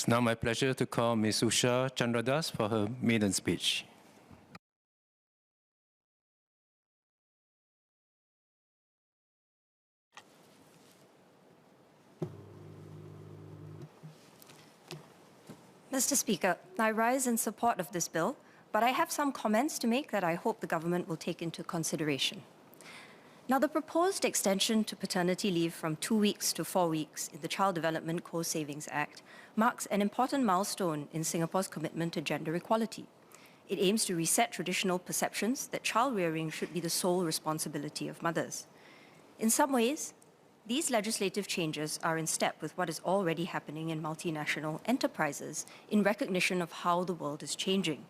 It's now my pleasure to call Ms. Usha Chandradas for her maiden speech. Mr. Speaker, I rise in support of this bill, but I have some comments to make that I hope the government will take into consideration. Now, the proposed extension to paternity leave from 2 weeks to 4 weeks in the Child Development Co-Savings Act marks an important milestone in Singapore's commitment to gender equality. It aims to reset traditional perceptions that child-rearing should be the sole responsibility of mothers. In some ways, these legislative changes are in step with what is already happening in multinational enterprises in recognition of how the world is changing.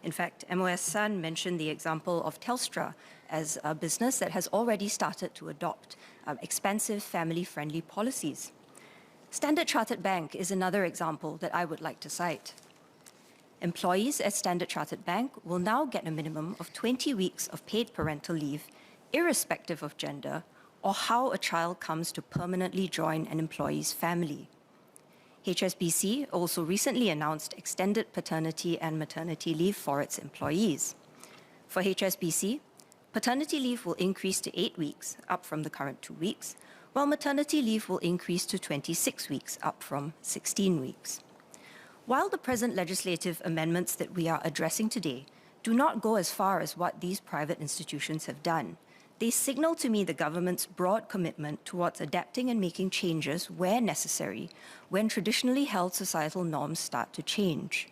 In fact, MOS San mentioned the example of Telstra as a business that has already started to adopt expansive family-friendly policies. Standard Chartered Bank is another example that I would like to cite. Employees at Standard Chartered Bank will now get a minimum of 20 weeks of paid parental leave, irrespective of gender, or how a child comes to permanently join an employee's family. HSBC also recently announced extended paternity and maternity leave for its employees. For HSBC, paternity leave will increase to 8 weeks, up from the current 2 weeks, while maternity leave will increase to 26 weeks, up from 16 weeks. While the present legislative amendments that we are addressing today do not go as far as what these private institutions have done, they signal to me the government's broad commitment towards adapting and making changes where necessary, when traditionally held societal norms start to change.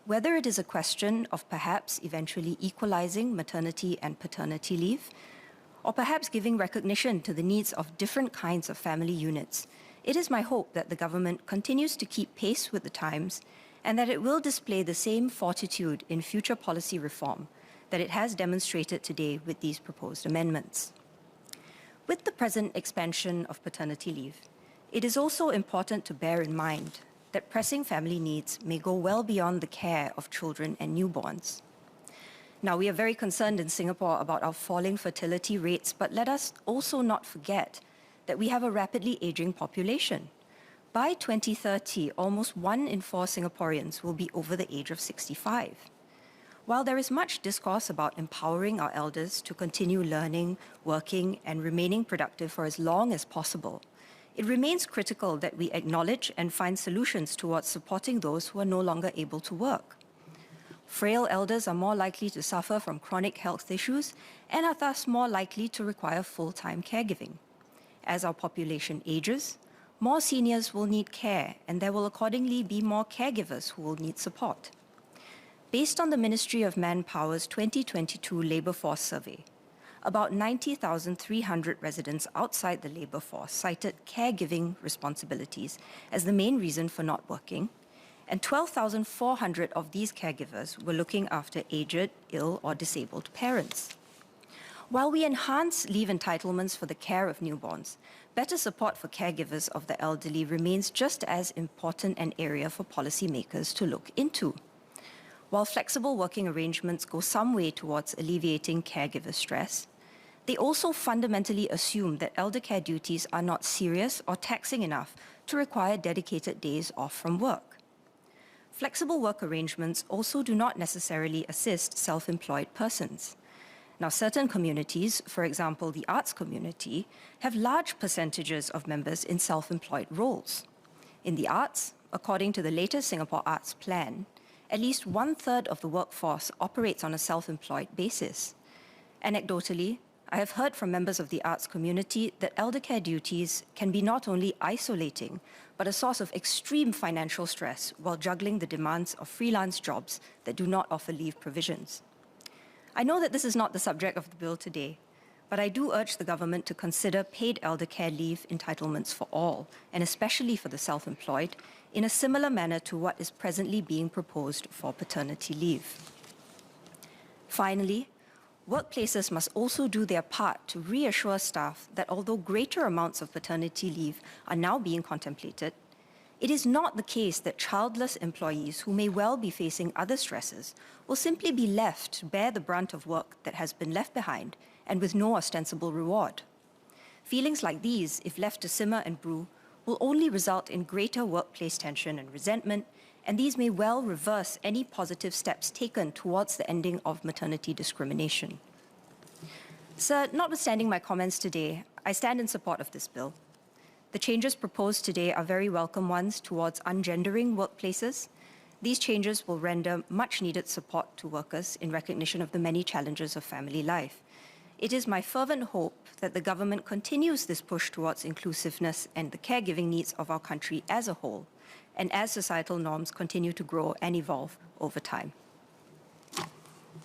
Whether it is a question of perhaps eventually equalizing maternity and paternity leave, or perhaps giving recognition to the needs of different kinds of family units, it is my hope that the government continues to keep pace with the times and that it will display the same fortitude in future policy reform that it has demonstrated today with these proposed amendments. With the present expansion of paternity leave, it is also important to bear in mind that pressing family needs may go well beyond the care of children and newborns. Now, we are very concerned in Singapore about our falling fertility rates, but let us also not forget that we have a rapidly aging population. By 2030, almost 1 in 4 Singaporeans will be over the age of 65. While there is much discourse about empowering our elders to continue learning, working, and remaining productive for as long as possible, it remains critical that we acknowledge and find solutions towards supporting those who are no longer able to work. Frail elders are more likely to suffer from chronic health issues and are thus more likely to require full-time caregiving. As our population ages, more seniors will need care, and there will accordingly be more caregivers who will need support. Based on the Ministry of Manpower's 2022 Labour Force Survey, about 90,300 residents outside the labour force cited caregiving responsibilities as the main reason for not working, and 12,400 of these caregivers were looking after aged, ill, or disabled parents. While we enhance leave entitlements for the care of newborns, better support for caregivers of the elderly remains just as important an area for policymakers to look into. While flexible working arrangements go some way towards alleviating caregiver stress, they also fundamentally assume that elder care duties are not serious or taxing enough to require dedicated days off from work. Flexible work arrangements also do not necessarily assist self-employed persons. Now, certain communities, for example, the arts community, have large percentages of members in self-employed roles. In the arts, according to the latest Singapore Arts Plan, at least 1/3 of the workforce operates on a self-employed basis. Anecdotally, I have heard from members of the arts community that elder care duties can be not only isolating, but a source of extreme financial stress while juggling the demands of freelance jobs that do not offer leave provisions. I know that this is not the subject of the bill today, but I do urge the government to consider paid elder care leave entitlements for all, and especially for the self-employed, in a similar manner to what is presently being proposed for paternity leave. Finally, workplaces must also do their part to reassure staff that although greater amounts of paternity leave are now being contemplated, it is not the case that childless employees who may well be facing other stresses will simply be left to bear the brunt of work that has been left behind and with no ostensible reward. Feelings like these, if left to simmer and brew, will only result in greater workplace tension and resentment, and these may well reverse any positive steps taken towards the ending of maternity discrimination. Sir, notwithstanding my comments today, I stand in support of this bill. The changes proposed today are very welcome ones towards ungendering workplaces. These changes will render much-needed support to workers in recognition of the many challenges of family life. It is my fervent hope that the government continues this push towards inclusiveness and the caregiving needs of our country as a whole, and as societal norms continue to grow and evolve over time.